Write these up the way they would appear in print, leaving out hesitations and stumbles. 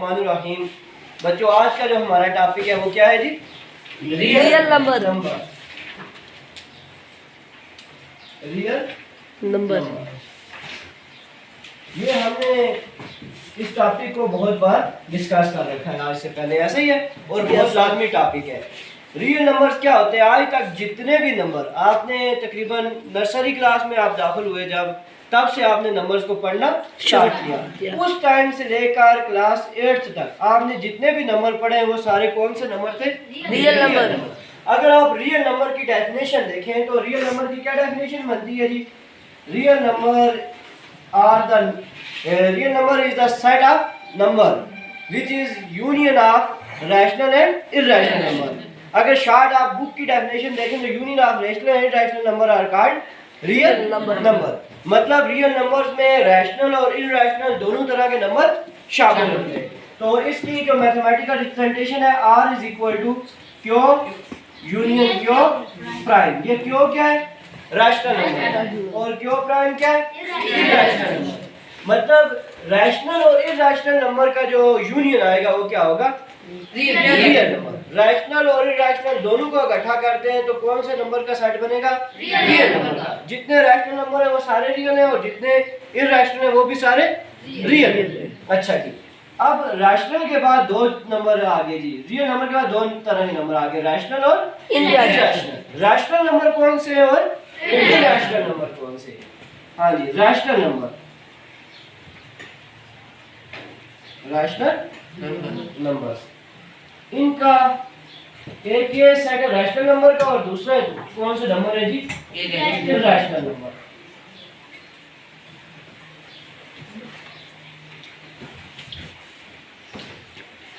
बिस्मिल्लाहिर्रहमानिर्रहीम। बच्चों, आज का जो हमारा टॉपिक है वो क्या है जी? Real number. Real number. ये हमने इस टॉपिक को बहुत बार डिस्कस कर रखा है आज से पहले, ऐसा ही है और बहुत लाजमी टॉपिक है। रियल नंबर्स क्या होते हैं? आज तक जितने भी नंबर आपने तकरीबन नर्सरी क्लास में आप दाखिल हुए जब, तब से आपने नंबर्स को पढ़ना स्टार्ट किया। उस टाइम से लेकर क्लास 8th तक आपने जितने भी नंबर पढ़े हैं वो सारे कौन से नंबर थे? Real number. अगर आप रियल नंबर की डेफिनेशन देखें तो रियल नंबर की क्या डेफिनेशन बनती है जी? Real number is the set of number which is union of rational and irrational number. अगर शॉर्ट आप बुक की डेफिनेशन देखें तो union of rational and irrational number are called real number. मतलब रियल नंबर्स में रैशनल और irrational दोनों तरह के नंबर शामिल होते हैं। तो इसकी जो मैथमेटिकल रिप्रेजेंटेशन है R is equal to Q union Q prime. ये क्यू क्या है? रैशनल नंबर, और क्यू प्राइम क्या है? Irrational number. मतलब रैशनल और इरैशनल नंबर का जो यूनियन आएगा वो क्या होगा? Real number. रैशनल और इरैशनल दोनों को इकट्ठा करते हैं तो कौन से नंबर का सेट बनेगा? रियल नंबर का। जितने रैशनल नंबर है वो सारे रियल है और जितने इरैशनल है वो भी सारे रियल है। अच्छा जी, अब रैशनल के बाद दो नंबर आगे जी, रियल नंबर के बाद दो तरह के नंबर आगे, रैशनल और इरैशनल। रैशनल नंबर कौन से है और इरैशनल नंबर कौन से? हाँ जी, रैशनल नंबर, रैशनल नंबर्स, इनका एक ये सेट है रैशनल नंबर का और दूसरा कौन सा नंबर है जी? Irrational number.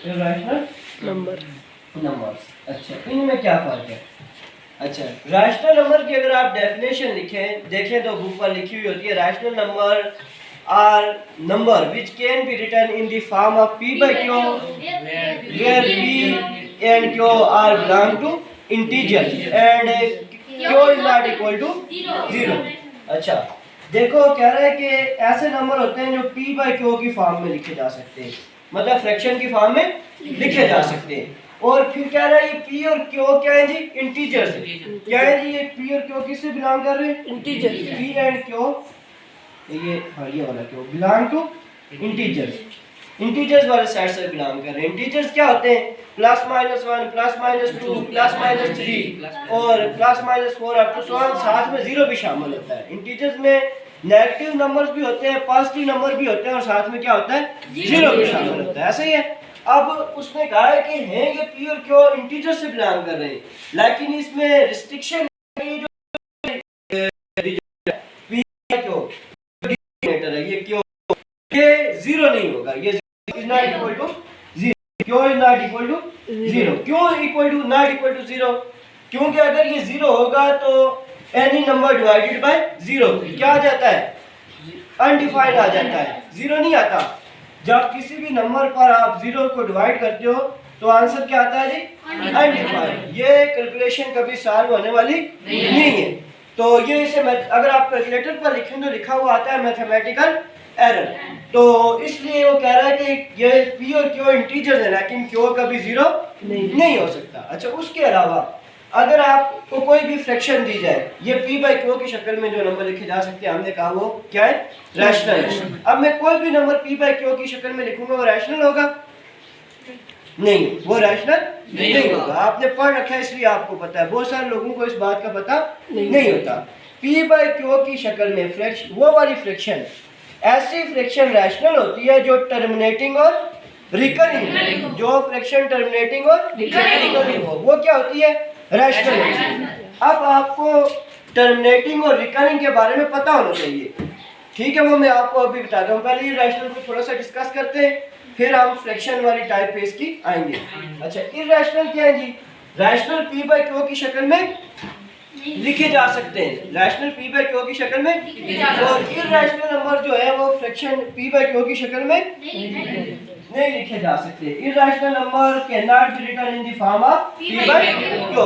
Irrational numbers. अच्छा, इनमें क्या फर्क है? अच्छा, रैशनल नंबर की अगर आप डेफिनेशन देखें तो बुक पर लिखी हुई होती है, rational number are number which can be written in the form of p by q where p and q are belong to integers and q is not equal to 0। अच्छा, देखो कह रहा है कि ऐसे नंबर होते हैं जो p by q की फॉर्म में लिखे जा सकते हैं, मतलब फ्रैक्शन की फॉर्म में लिखे जा सकते हैं। और फिर कह रहा है ये p और q क्या है जी? इंटीजर्स। क्या है जी? ये p और q किससे बिलोंग कर रहे हैं? इंटीजर। p एंड q ये वाला क्यों बिलोंग टू इंटीजर्स, इंटीजर्स वाले सेट से बिलोंग कर रहे हैं। इंटीजर्स क्या होते हैं? +-1, +-2, +-3 और +-4 अप टू 1, साथ में 0 भी शामिल होता है। इंटीजर्स में नेगेटिव नंबर्स भी होते हैं, पॉजिटिव नंबर भी होते हैं और साथ में क्या होता है? 0 भी शामिल होता है। ऐसा ही है। अब उसने कहा है कि हैं ये p और q इंटीजर्स से बिलोंग कर रहे हैं, लेकिन इसमें रिस्ट्रिक्शन ये 0 नहीं होगा, ये is not equal to 0, q is not equal to 0। क्यों equal to not equal to 0? क्योंकि अगर ये 0 होगा तो एनी नंबर डिवाइडेड बाय 0 क्या आ जाता है? अनडिफाइंड आ जाता है, 0 नहीं आता। जब किसी भी नंबर पर आप 0 को डिवाइड करते हो तो आंसर क्या आता है जी? अनडिफाइंड। ये कैलकुलेशन कभी सॉल्व होने वाली नहीं है। तो ये इसे अगर आप कैलकुलेटर पर लिखें तो लिखा हुआ आता है मैथमेटिकल एरर। तो इसलिए वो कह रहा है कि ये p और q इंटीजर्स है लेकिन q कभी 0 नहीं हो सकता। अच्छा, उसके अलावा अगर आपको कोई भी फ्रैक्शन दी जाए, ये p बाई q की शक्ल में जो नंबर लिखे जा सकते हैं, हमने कहा वो क्या है? रैशनल है। अब मैं कोई भी नंबर p बाई q की शक्ल में लिखूंगा, वो रैशनल होगा? नहीं, वो रैशनल नहीं होगा। आपने पढ़ रखा है इसलिए आपको पता है, बहुत सारे लोगों को इस बात का पता नहीं होता। p बाई q की शक्ल में फ्रैक्शन, वो वाली फ्रैक्शन, ऐसी फ्रैक्शन रैशनल होती है जो टर्मिनेटिंग और रिकरिंग, जो फ्रैक्शन टर्मिनेटिंग और रिकरिंग हो वो क्या होती है? रैशनल होती है। अब आपको टर्मिनेटिंग और रिकरिंग के बारे में पता होना चाहिए, ठीक है? वो मैं आपको अभी बताता हूँ। पहले ये रैशनल को थोड़ा सा डिस्कस करते हैं, फिर हम फ्रैक्शन वाली टाइप पे इसकी आएंगे। अच्छा, इरैशनल क्या है जी? रैशनल p बाई q की शक्ल में लिखे जा सकते हैं, रैशनल p बाई q की शक्ल में, और इरैशनल नंबर जो है वो फ्रैक्शन p बाई q की शक्ल में नहीं लिखे जा सकते। Irrational number can not be written in the form of p by q।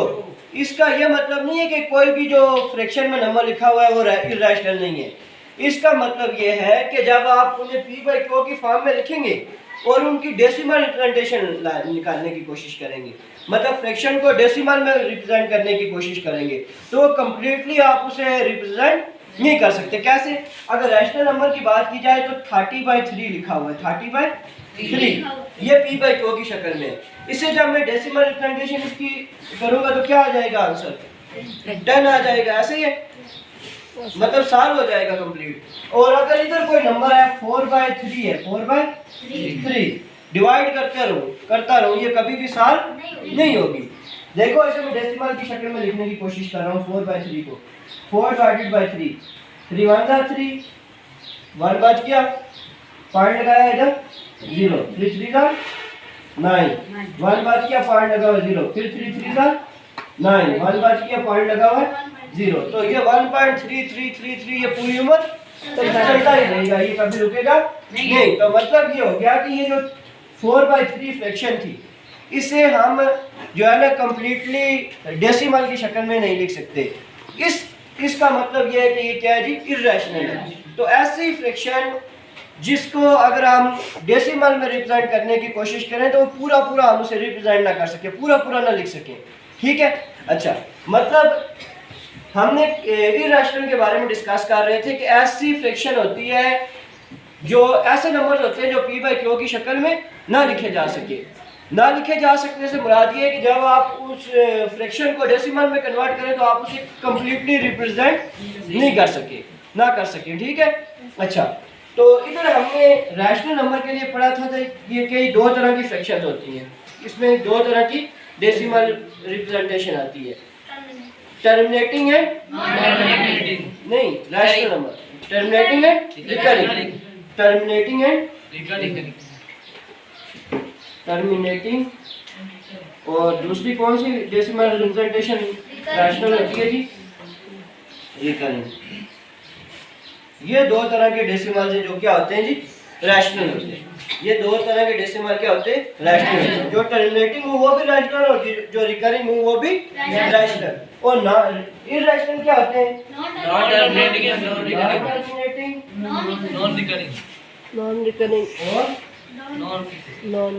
इसका यह मतलब नहीं है कि कोई भी जो फ्रैक्शन में नंबर लिखा हुआ है वो इरैशनल नहीं है। इसका मतलब यह है कि जब आप उन्हें p बाई q की फॉर्म में लिखेंगे और उनकी डेसिमल रिप्रेजेंटेशन निकालने की कोशिश करेंगे, मतलब फ्रैक्शन को डेसिमल में रिप्रेजेंट करने की कोशिश करेंगे, तो कम्प्लीटली आप उसे रिप्रेजेंट नहीं कर सकते। कैसे? अगर रैशनल नंबर की बात की जाए तो 30/3 लिखा हुआ है, 30/3 ये p/q की शक्ल में। इसे जब मैं डेसिमल रिप्रेजेंटेशन इसकी करूंगा तो क्या आ जाएगा आंसर? 10 आ जाएगा। ऐसे ही है, मतलब सॉल्व हो जाएगा कंप्लीट। और अगर इधर कोई नंबर है 4/3 है, 4/3 डिवाइड करता रहूं, ये कभी भी सॉल्व नहीं होगी। देखो इसे मैं डेसिमल की शक्ल में लिखने की कोशिश कर रहा हूँ 4/3 को। 4/3 3 1 3 1 बच गया, पॉइंट लगाया इधर 0, 3 3 9 1 बच गया, पॉइंट लगा हुआ 0, फिर 3 3 9 1 बच गया, पॉइंट लगा हुआ 0। तो ये 1.3333 ये पूरी उम्र चलता ही रहेगा, ये कभी रुकेगा नहीं। तो मतलब ये हो गया कि ये जो 4/3 फ्रैक्शन थी इसे हम जो है ना कम्प्लीटली डेसिमल की शक्ल में नहीं लिख सकते। इसका मतलब ये है कि ये क्या है जी? इर्रेशनल है। तो ऐसी फ्रैक्शन जिसको अगर हम डेसिमल में रिप्रेजेंट करने की कोशिश करें तो पूरा हम उसे रिप्रेजेंट ना कर सके, पूरा ना लिख सके, ठीक है। अच्छा, मतलब हमने इर्रेशनल के बारे में डिस्कस कर रहे थे कि ऐसी फ्रैक्शन होती है जो ऐसे नंबर्स होते हैं जो p/q की शक्ल में ना लिखे जा सके। ना लिखे जा सकने से मुराद ये है कि जब आप उस फ्रैक्शन को डेसिमल में कन्वर्ट करें तो आप उसे कंप्लीटली रिप्रेजेंट नहीं कर सके, ठीक है। अच्छा, तो इधर हमने रैशनल नंबर के लिए पढ़ा था ये कि दो तरह की फ्रैक्शंस होती हैं, इसमें दो तरह की डेसिमल रिप्रेजेंटेशन आती है, टर्मिनेटिंग है नहीं रैशनल नंबर, टर्मिनेटिंग है रिकरिंग, टर्मिनेटिंग और दूसरी कौन सी डेसिमल रिप्रेजेंटेशन रैशनल होती है जी? रिकरिंग। ये दो तरह के डेसिमल हैं जो क्या होते हैं जी? रैशनल होते हैं। ये दो तरह के डेसिमल क्या होते हैं? रैशनल होते हैं। जो टर्मिनेटिंग हो वो भी रैशनल और जो रिकरिंग हो वो भी रैशनल। और इररेशनल क्या होते हैं? Non terminating and non non recurring और नॉन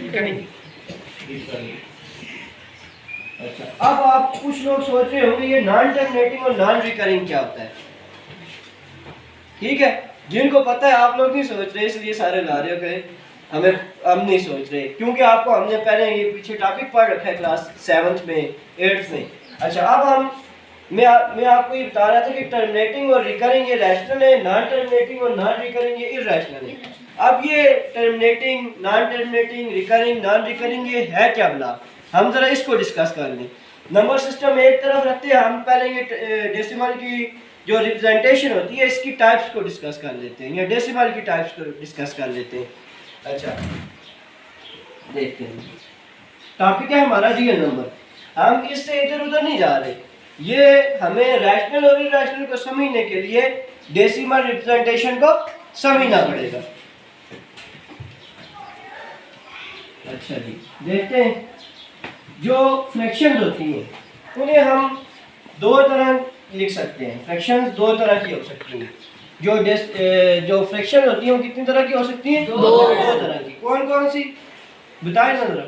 रिकरिंग। अच्छा, अब आप कुछ लोग सोच रहे होंगे ये नॉन टर्मिनेटिंग और नॉन रिकरिंग क्या होता है, ठीक है। जिनको पता है आप लोग नहीं सोच रहे, इसलिए सारे ला रहे हो कि हम नहीं सोच रहे, क्योंकि आपको हमने पहले ये पीछे टॉपिक पढ़ रखा है क्लास 7th में 8th में। अच्छा, अब मैं आपको ये बता रहा था कि टर्मिनेटिंग और रिकरिंग ये रैशनल है, नॉन टर्मिनेटिंग और नॉन रिकरिंग ये इररेशनल है। अब ये terminating, non terminating, recurring, non recurring ये है क्या भला? हम जरा इसको डिस्कस कर लें। नंबर सिस्टम एक तरफ रखते हैं, हम पहले ये डेसिमल की जो रिप्रेजेंटेशन होती है इसकी टाइप्स को डिस्कस कर लेते हैं, या डेसिमल की टाइप्स को डिस्कस कर लेते हैं। अच्छा, देखते हैं टॉपिक है हमारा रियल नंबर। हम इससे इधर उधर नहीं जा रहे, ये हमें रैशनल और इररेशनल को समझने के लिए डेसिमल रिप्रेजेंटेशन को समझना पड़ेगा। अच्छा जी, देखते हैं जो फ्रैक्शंस होती हैं उन्हें हम दो तरह लिख सकते हैं। फ्रैक्शंस दो तरह की हो सकती हैं। जो फ्रैक्शन होती हैं वो कितनी तरह की हो सकती हैं? दो तरह की। कौन कौन सी बताएं ना जरा।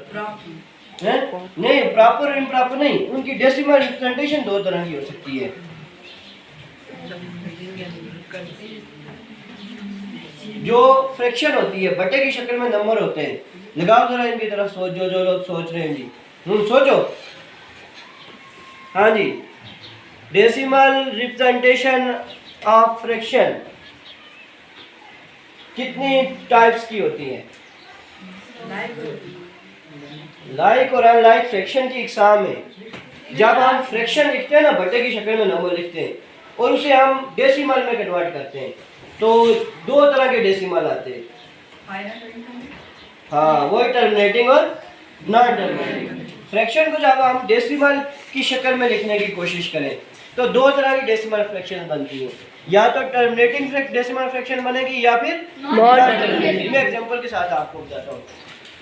नहीं, प्रॉपर और इम्प्रॉपर नहीं, उनकी डेसिमल रिप्रेजेंटेशन दो तरह की हो सकती है। जो फ्रैक्शन होती है बटे की शक्ल में नंबर होते हैं, लगाओ जरा इनकी तरफ सोच, जो लोग सोच रहे हैं जी, सोचो। हाँ जी, डेसिमल रिप्रेजेंटेशन ऑफ फ्रैक्शन कितनी टाइप्स की होती है? लाइक और अनलाइक फ्रैक्शन की इकसाम है। जब हम फ्रैक्शन लिखते हैं ना, बटे की शक्ल में नंबर लिखते हैं और उसे हम डेसिमल में कन्वर्ट करते हैं तो दो तरह के डेसिमल आते हैं। हाँ, वो टर्मिनेटिंग और नॉन टर्मिनेटिंग। फ्रैक्शन को जब हम डेसिमल की शक्ल में लिखने की कोशिश करें तो दो तरह की डेसिमल फ्रैक्शन बनती है, या तो टर्मिनेटिंग डेसिमल फ्रैक्शन बनेगी या फिर नॉन टर्मिनेटिंग। मैं एग्जांपल के साथ आपको बताता हूँ।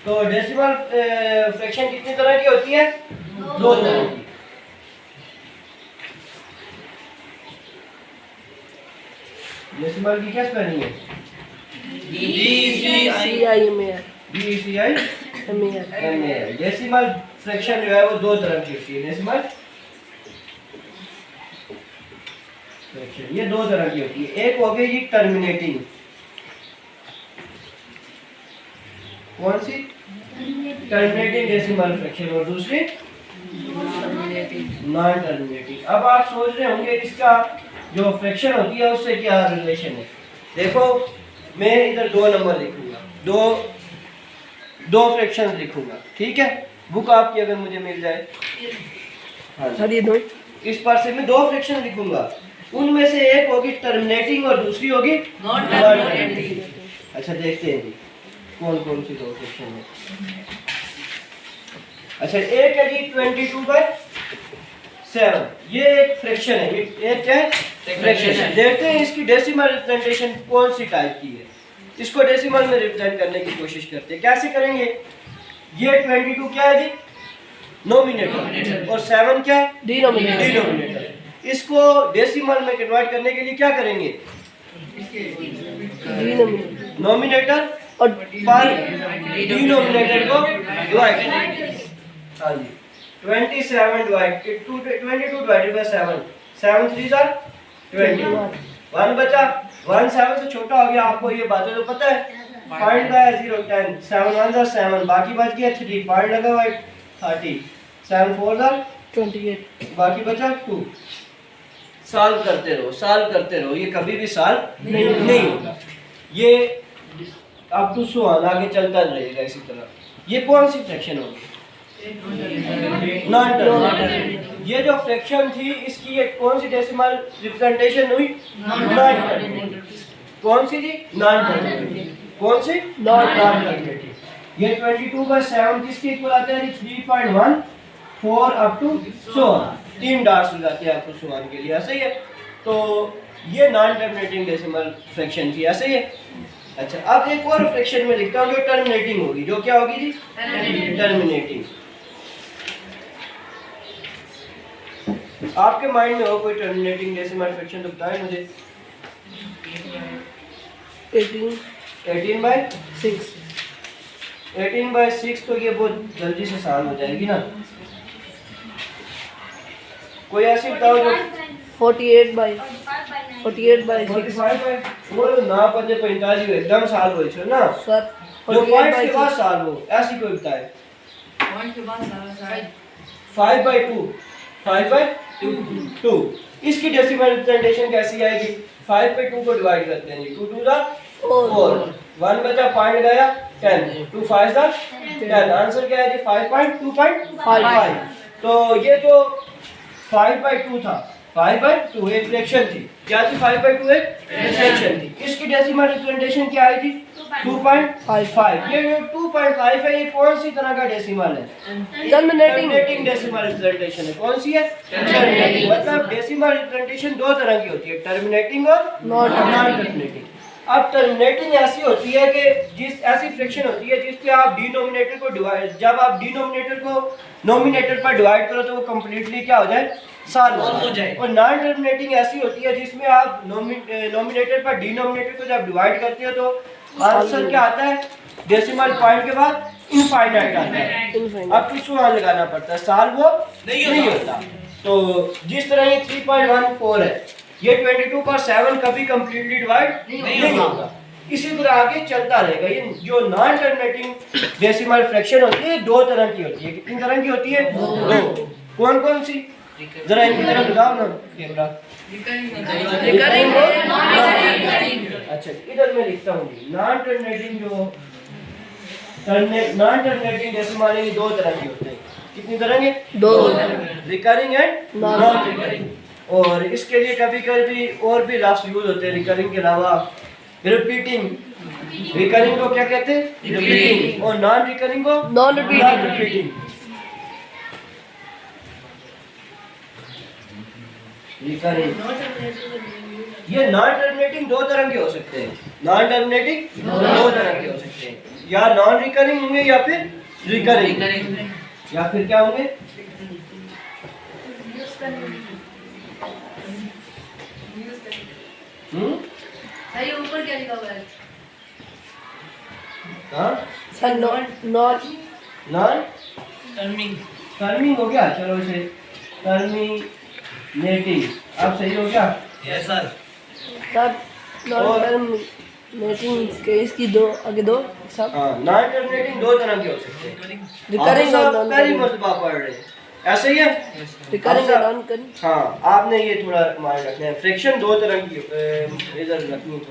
तो डेसिमल फ्रैक्शन कितनी तरह की होती है? दो तरह की। डेसिमल की क्या स्पेलिंग है? DCIMAL DCIMAL। डेसिमल फ्रैक्शन जो है वो दो तरह की होती है। डेसिमल फ्रैक्शन ये दो तरह की होती है। एक हो गई जी टर्मिनेटिंग। कौन सी? Terminating decimal fraction. और दूसरी नॉन टर्मिनेटिंग। अब आप सोच रहे होंगे इसका जो फ्रैक्शन होती है उससे क्या रिलेशन है। देखो मैं इधर दो नंबर लिखूंगा, दो फ्रैक्शंस लिखूंगा, ठीक है। बुक आपकी अगर मुझे मिल जाए, हाँ सर ये दो इस पर से मैं दो फ्रैक्शन लिखूंगा, उनमें से एक होगी टर्मिनेटिंग और दूसरी होगी नॉन टर्मिनेटिंग। अच्छा देखते हैं जी कौन कौन सी दो फ्रैक्शन है। अच्छा एक है जी 22/7, ये एक फ्रैक्शन है। एक क्या है? फ्रैक्शन है। देखते हैं इसकी डेसिमल रिप्रेजेंटेशन कौन सी टाइप की है। इसको डेसिमल में रिप्रेजेंट करने की कोशिश करते हैं। कैसे करेंगे? ये 22 क्या है जी? नोमिनेटर। और 7 क्या है? डिनोमिनेटर। इसको डेसिमल में कन्वर्ट करने के लिए क्या करेंगे? नोमिनेटर और डिनोमिनेटर को डिवाइड करेंगे। हाँ जी 22 डिवाइडेड बाय 7, 7 3 are 20, 1 बचा, 1 7 से छोटा हो गया। आपको ये बातें तो पता है। फाइंड बाय 0 10, 7 1 are 7, बाकी बच गया 3, फाइंड लगा हुआ 30, 7 4 are 28, बाकी बचा 2। सॉल्व करते रहो, ये कभी भी सॉल्व नहीं होगा। ये अब तो सुहान आगे चलता रहेगा इसी तरह। ये कौन सी फ्रैक्शन होगी? Non terminating. ये जो फ्रैक्शन थी इसकी ये कौन सी डेसिमल रिप्रेजेंटेशन हुई? Non terminating. कौन सी थी? Non terminating. कौन सी? Non terminating. ये 22/7 किसके इक्वल आता है? 3.14 अप टू 100। 3 डॉट्स लगाते हैं आपको सुहान के लिए, ऐसा ही है। तो ये नॉन टर्मिनेटिंग डेसिमल फ्रैक्शन थी, ऐसा ही है। अच्छा अब एक और फ्रैक्शन में लिखता हूँ जो टर्मिनेटिंग होगी। जो क्या होगी जी? टर्मिनेटिंग। आपके माइंड में हो कोई टर्मिनेटिंग डेसिमल फ्रैक्शन तो बताएं मुझे। 18/6। 18/6 तो ये बहुत जल्दी से सॉल्व हो जाएगी ना। कोई ऐसी बताओ जो 48/6 वो ना पजे 45 एकदम सॉल्व हो छे ना सर। जो पॉइंट्स के बाद सॉल्व हो, ऐसी कोई बताए। 5/2 इसकी डेसिमल रिप्रेजेंटेशन कैसी आएगी? 5/2 को डिवाइड करते हैं जी। 2 2 4, 1 बचा, पॉइंट गया 10, 2 5 10। आंसर क्या है जी? 5.2.5। तो ये जो 5/2 था, 5/2 एक फ्रैक्शन थी। क्या थी? 5/2 एक फ्रैक्शन थी। इसकी डेसिमल रिप्रेजेंटेशन क्या आई थी? 2.55। ये 2.5 है, ये कौन सी तरह का डेसिमल है? टर्मिनेटिंग डेसिमल रिप्रेजेंटेशन है। कौन सी है? टर्मिनेटिंग। मतलब डेसिमल रिप्रेजेंटेशन दो तरह की होती है, टर्मिनेटिंग और नॉन टर्मिनेटिंग। अब टर्मिनेटिंग ऐसी होती है कि ऐसी फ्रैक्शन होती है जिसपे आप डिनोमिनेटर को डिवाइड, जब आप डिनोमिनेटर को नोमिनेटर पर डिवाइड करो तो वो कंप्लीटली क्या हो जाए? सॉल्व हो जाए। और नॉन टर्मिनेटिंग ऐसी होती है जिसमें आप नोमिनेटर पर डिनोमिनेटर को जब डिवाइड करते हो तो आंसर क्या आता है? डेसिमल पॉइंट के बाद इनफाइनाइट आता है। अब किसको वहां लगाना पड़ता है, सॉल्व वो नहीं होता। तो जिस तरह ये 3.14 है, ये 22/7 कभी कंप्लीटली डिवाइड नहीं होगा। इसी तरह आगे चलता रहेगा। ये जो नॉन टर्मिनेटिंग डेसिमल फ्रैक्शन होती है दो तरह की होती है। कितनी तरह की होती है? दो। कौन कौन सी? जरा इनकी तरफ दिखाओ ना कैमरा। अच्छा इधर मैं लिखता हूँ non terminating non terminating decimal ये दो तरह की होते हैं। कितनी तरह के? दो। Recurring and non recurring. और इसके लिए कभी कभी और भी लफ्ज यूज होते हैं रिकरिंग के अलावा। रिपीटिंग। रिकरिंग को क्या कहते हैं? रिपीटिंग। और नॉन रिकरिंग को नॉन रिपीटिंग। रिकरिंग। ये नॉन टर्मिनेटिंग दो तरह के हो सकते हैं। नॉन टर्मिनेटिंग दो तरह के हो सकते हैं, या नॉन रिकरिंग होंगे या फिर रिकरिंग, या फिर क्या होंगे? सही ऊपर क्या लिखा हुआ है? हाँ sir not not non terming terming हो गया, चलो इसे टर्मिनेटिंग, अब सही हो गया। यस सर सर नॉट और- टर्मिनेटिंग के इसकी दो आगे दो सब हाँ, नॉन टर्मिनेटिंग दो तरह के हो सकते हैं। रिकरिंग और नॉन पहली रिकरिंग मरतबा पढ़ रहे हैं, ऐसे ही है। रिकरिंग और नॉन रिकरिंग हाँ, आपने ये थोड़ा माइंड रखना है। फ्रैक्शन दो तरह की इधर रखनी है, तो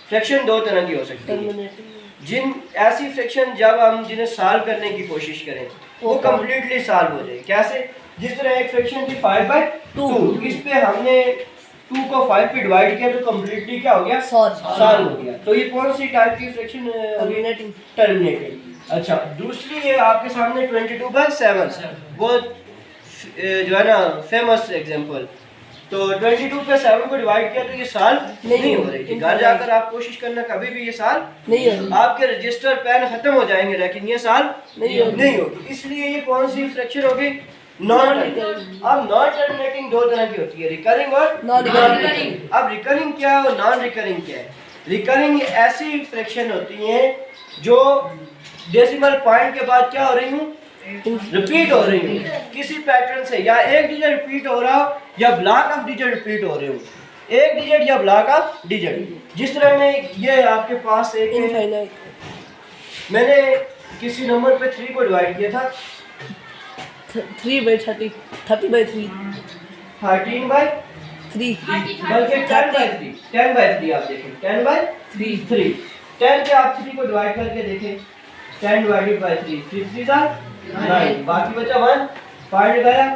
फ्रैक्शन दो तरह की हो सकती है। टर्मिनेटिंग जिन ऐसी फ्रैक्शन जब हम जिन्हें सॉल्व करने की कोशिश करें वो कम्प्लीटली सॉल्व हो जाए। कैसे? जिस तरह एक फ्रैक्शन थी 5/2, इस पे हमने 2 को 5 पे डिवाइड किया तो कम्प्लीटली क्या हो गया? सॉल्व हो गया। तो ये कौन सी टाइप की फ्रैक्शन टर्मिनेटिंग टर्मिनेटिंग। अच्छा, दूसरी है आपके सामने 22/7, वो जो है ना फेमस एग्जांपल। तो 22 पे 7 को डिवाइड किया तो ये सॉल्व नहीं हो रही थी। घर जाकर आप कोशिश करना, कभी भी ये सॉल्व नहीं हो आपके रजिस्टर पेन खत्म हो जाएंगे, लेकिन ये सॉल्व नहीं होगी। नहीं होगी। इसलिए ये कौन सी फ्रैक्शन होगी? Non recurring. अब नॉन टर्मिनेटिंग दो तरह की होती है, रिकरिंग और नॉन नॉन रिकरिंग। रिकरिंग। अब रिकरिंग क्या है और नॉन रिकरिंग क्या है? रिकरिंग ऐसी फ्रैक्शन होती है जो डेसिमल पॉइंट के बाद क्या हो रही हूँ? रिपीट हो रही हूँ किसी पैटर्न से, या एक डिजिट रिपीट हो रहा हो या ब्लॉक ऑफ डिजिट रिपीट हो रहे हो, एक डिजिट या ब्लॉक ऑफ डिजिट। जिस तरह में ये आपके पास एक इनफाइनाइट मैंने किसी नंबर पे 3 को डिवाइड किया था 3/30 30/3 13/3 3 बल्कि 10/3 10/3 आप देखें 10/3 10 पे आप 3 को डिवाइड करके देखें 10 डिवाइडेड बाय 3 3 3 जा 9, बाकी बचा 1 पॉइंट गया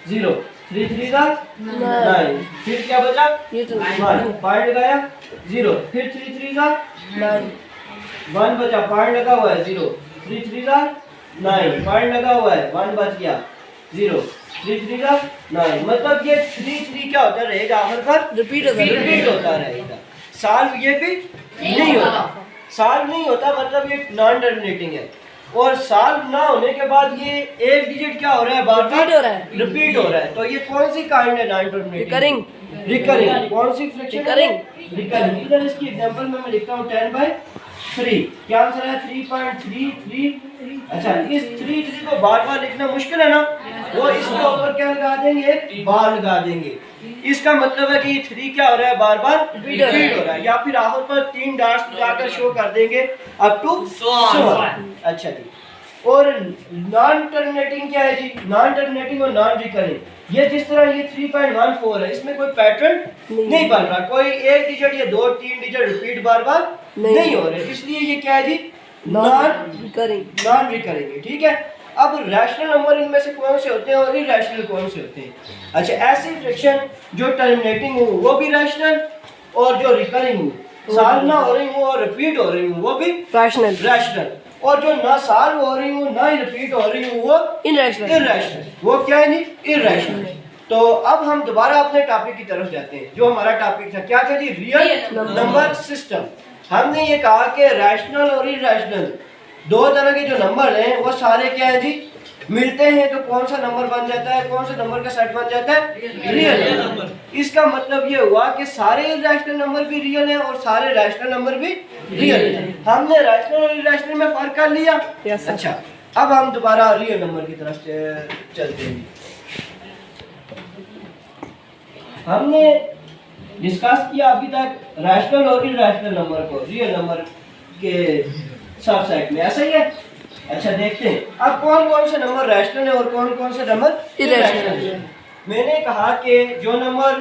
0 3 3 जा 9, फिर क्या बचा ये तो 1 पॉइंट गया 0, फिर 3 3 जा 9 1 बचा पॉइंट लगा हुआ है 0 3 3 जा 9 पॉइंट लगा हुआ है 1 बच गया 0 3 3 जा 9। मतलब ये 3 3 क्या होता रहेगा आखिर पर रिपीट होता है रिपीट होता रहेगा। सॉल्व ये भी नहीं होता, सॉल्व नहीं होता, मतलब ये नॉन टर्मिनेटिंग है। और सॉल्व ना होने के बाद ये एक डिजिट क्या हो रहा है? बार बार रिपीट हो रहा है रिपीट हो रहा है। तो ये कौन सी काइंड है नॉन टर्मिनेटिंग? Recurring recurring. कौन सी फ्रैक्शन? रिकरिंग। रिकरिंग। इधर इसकी एग्जांपल में मैं लिखता हूँ 10/3। क्या आंसर है? 3.33। अच्छा, इस 3 3 को बार बार लिखना मुश्किल है ना, वो इसके ऊपर क्या लगा देंगे? बार लगा देंगे। इसका मतलब है कि ये 3 क्या हो रहा है? बार बार रिपीट हो रहा है। या फिर आखिर पर 3 डॉट्स लगाकर शो कर देंगे अप टू So on. अच्छा जी। और नॉन टर्मिनेटिंग क्या है जी? नॉन टर्मिनेटिंग और नॉन रिकरिंग। ये जिस तरह ये 3.14 है, इसमें कोई पैटर्न नहीं बन रहा, कोई एक डिजिट या 2-3 डिजिट रिपीट बार बार नहीं हो रहे, इसलिए ये क्या है जी? नॉन रिकरिंग नॉन रिकरिंग है। ठीक है। अब रैशनल नंबर इनमें से कौन से होते हैं और इरैशनल कौन से होते हैं? अच्छा, ऐसी फ्रैक्शन जो टर्मिनेटिंग हो वो भी रैशनल, और जो रिकरिंग हो सॉल्व ना हो रही हो और रिपीट हो रही हो वो भी रैशनल रैशनल, और जो ना सॉल्व हो रही हो ना ही रिपीट हो रही हो वो इनरैशनल इरैशनल। वो क्या है जी? इरैशनल। तो अब हम दोबारा अपने टॉपिक की तरफ जाते हैं। जो हमारा टॉपिक था क्या था जी? Real number system. हमने ये कहा कि रैशनल और इरैशनल दो तरह के जो नंबर हैं वो सारे क्या है जी? मिलते हैं तो कौन सा नंबर बन जाता है? कौन सा नंबर का सेट बन जाता है? Real number. इसका मतलब ये हुआ कि सारे इरैशनल नंबर भी रियल हैं और सारे रैशनल नंबर भी रियल हैं। हमने रैशनल और इरैशनल में फर्क कर लिया। Yes, sir. अच्छा, अब हम दोबारा रियल नंबर की तरफ चलते हैं। हमने डिस्कस किया अभी तक रैशनल और इरैशनल नंबर को रियल नंबर के सब सेट में, ऐसा ही है। अच्छा, देखते हैं अब कौन कौन से नंबर रैशनल है और कौन कौन से नंबर इरैशनल है। मैंने कहा कि जो नंबर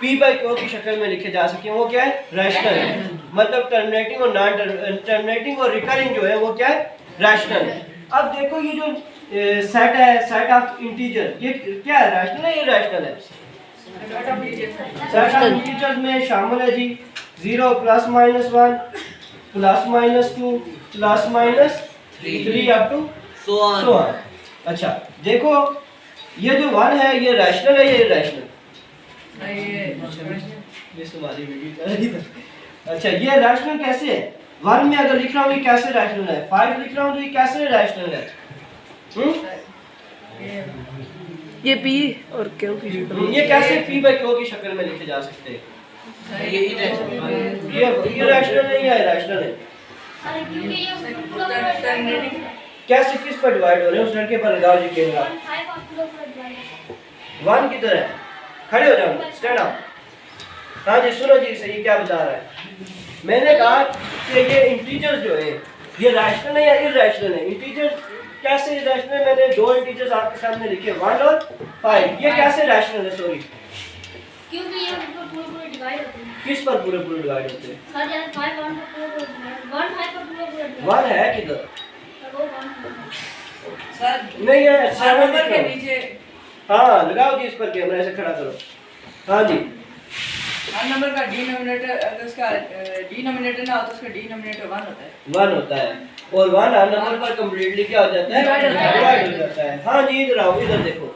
p/q की शक्ल में लिखे जा सके वो क्या है? रैशनल है। मतलब टर्मिनेटिंग और नॉन टर्मिनेटिंग और रिकरिंग जो है वो क्या है? रैशनल है। अब देखो ये जो सेट है, सेट ऑफ इंटीजर, ये क्या है? रैशनल है या इरैशनल है? सेट ऑफ इंटीजर्स में शामिल है Z 0 +-1 +-2 +-3 up to So on. so on। अच्छा, देखो ये जो 1 है ये रैशनल है या इरैशनल? ये तुम्हारी वीडियो कर रही था। अच्छा, ये रैशनल कैसे है? 1 में अगर लिख रहा हूँ ये कैसे रैशनल है? 5 लिख रहा हूँ तो ये कैसे रैशनल है? ये P और Q की ये कैसे p/q की शक्ल में लिखे जा सकते हैं? ये irrational. ये रैशनल नहीं है, रैशनल है। अरे क्योंकि ये पूरा कैसे किस पर डिवाइड हो रहे हैं? उस लड़के पर लगाओ जी कैमरा। 5 और पूरा डिवाइड। 1 किधर है? खड़े हो जाओ, स्टैंड अप। हाँ जी सुनो जी, सही क्या बता रहा है? मैंने कहा कि ये इंटीजर्स जो है ये रैशनल है या इरैशनल है? इंटीजर्स कैसे रैशनल? मैंने दो इंटीजर्स आपके सामने लिखे 1 और 5, ये कैसे रैशनल है? सॉरी, क्योंकि ये पूरा डिवाइड होते हैं। किस पर पूरे पूरे डिवाइड होते हैं? सर यार 5 1 पर पूरा डिवाइड 1 5 पर पूरा डिवाइड। 1 है किधर? वो 1 सर नहीं है, 7 नंबर के नीचे हाँ लगाओ जी इस पर कैमरा, ऐसे खड़ा करो। हाँ जी, हर नंबर का डिनोमिनेटर अगर उसका डिनोमिनेटर ना हो तो उसका डिनोमिनेटर 1 होता है। 1 होता है और 1 हर नंबर पर कंप्लीटली क्या हो जाता है? डिवाइड हो जाता है। हाँ जी इधर आओ, इधर देखो।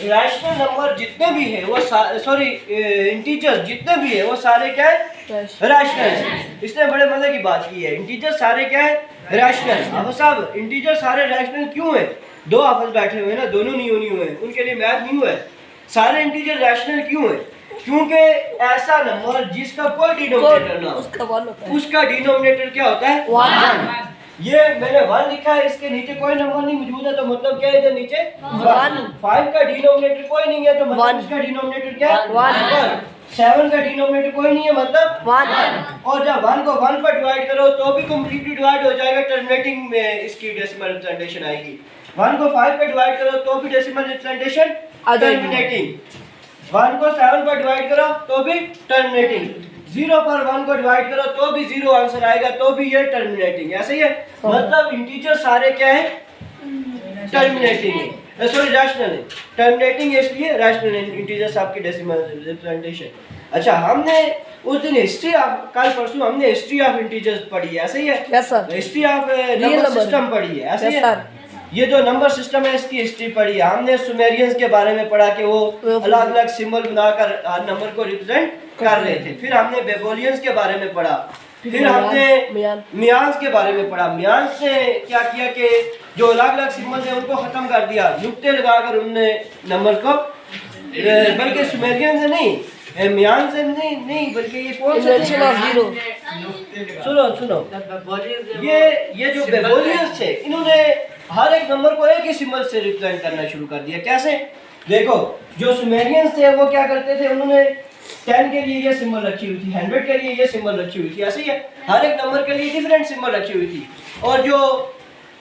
रैशनल नंबर जितने भी है वो सॉरी इंटीजर्स जितने भी है वो सारे क्या है? रैशनल है। इसने बड़े मजे की बात की है, इंटीजर सारे क्या है? रैशनल। अब साहब इंटीजर सारे रैशनल क्यों है? दो आपस बैठे हुए हैं ना, दोनों नहीं हुए हैं, उनके लिए मैथ नहीं हुआ है। सारे इंटीजर रैशनल क्यों है? क्योंकि ऐसा नंबर जिसका कोई डिनोमिनेटर ना हो उसका 1 होता है। उसका डिनोमिनेटर क्या होता है? 1। ये मैंने 1 लिखा है, इसके नीचे कोई नंबर नहीं मौजूद है तो मतलब क्या है इधर नीचे 1। 5 का डिनोमिनेटर कोई नहीं है तो मतलब इसका डिनोमिनेटर क्या है? 1। 7 का डिनोमिनेटर कोई नहीं है मतलब 1। और जब 1 को 1 पर डिवाइड करो तो भी कंप्लीटली डिवाइड हो जाएगा, टर्मिनेटिंग में इसकी डेसिमल रिप्रेजेंटेशन आएगी। 1 को 5 पर डिवाइड करो तो भी डेसिमल रिप्रेजेंटेशन आ जाएगी। टर्मिनेटिंग। 1 को 7 पर डिवाइड करो तो भी टर्मिनेटिंग। 0 पर 1 को डिवाइड करो तो भी 0 आंसर आएगा, तो भी ये टर्मिनेटिंग। ऐसे ही है, मतलब इंटीजर सारे क्या है? टर्मिनेटिंग है, सॉरी रैशनल है। टर्मिनेटिंग इसलिए रैशनल इंटीजर्स आपकी डेसिमल रिप्रेजेंटेशन। अच्छा, हमने उस दिन हिस्ट्री ऑफ कल परसों हमने हिस्ट्री ऑफ इंटीजर्स पढ़ी है, ऐसे ही है? Yes sir. History of number system पढ़ी है, ऐसे ही यस है? सर। ये जो नंबर सिस्टम है इसकी हिस्ट्री पढ़ी है हमने। सुमेरियंस के बारे में पढ़ा कि वो अलग अलग सिंबल बनाकर हर नंबर को रिप्रेजेंट कर रहे थे। फिर हमने बेबोलियंस के बारे में पढ़ा, फिर हमने मियान्स के बारे में पढ़ा। मियान्स ने क्या किया कि जो अलग अलग सिंबल थे उनको खत्म कर दिया, नुक्ते लगाकर उन्होंने नंबर को, बल्कि सुमेरियंस ने नहीं, मियान्स से नहीं बल्कि ये कौन सा? सुनो ये जो बेबोलियंस थे इन्होंने हर एक नंबर को एक ही सिंबल से रिप्रेजेंट करना शुरू कर दिया। कैसे? देखो, जो सुमेरियंस थे वो क्या करते थे, उन्होंने 10 के लिए ये सिंबल रखी हुई थी, 100 के लिए ये सिंबल रखी हुई थी, ऐसे ही है, हर एक नंबर के लिए डिफरेंट सिंबल रखी हुई थी। और जो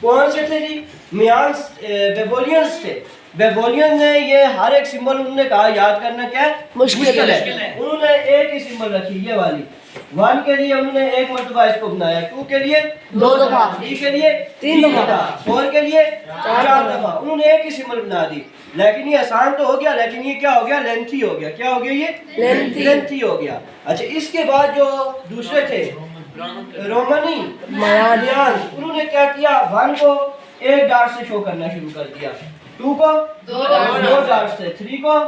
कौन से थे जी? मियान्स, बेबोलियंस थे। बेबोलियंस ने ये हर एक सिंबल उन्होंने कहा याद करना क्या है? मुश्किल है। उन्होंने एक ही सिंबल रखी, ये वाली। 1 के लिए उन्होंने एक मरतबा इसको बनाया, 2 के लिए 2 दफा, 3 के लिए 3 दफा, 4 के लिए 4 दफा, उन्होंने एक ही सिंबल बना दी। लेकिन ये आसान तो हो गया, लेकिन ये क्या हो गया? लेंथी हो गया। क्या हो गया? ये लेंथी हो गया। अच्छा, इसके बाद जो दूसरे थे रोमनी मियान, उन्होंने क्या किया? 1 को एक डार्ट से शो करना शुरू कर दिया, 2 को 2 डार्ट से, 3 को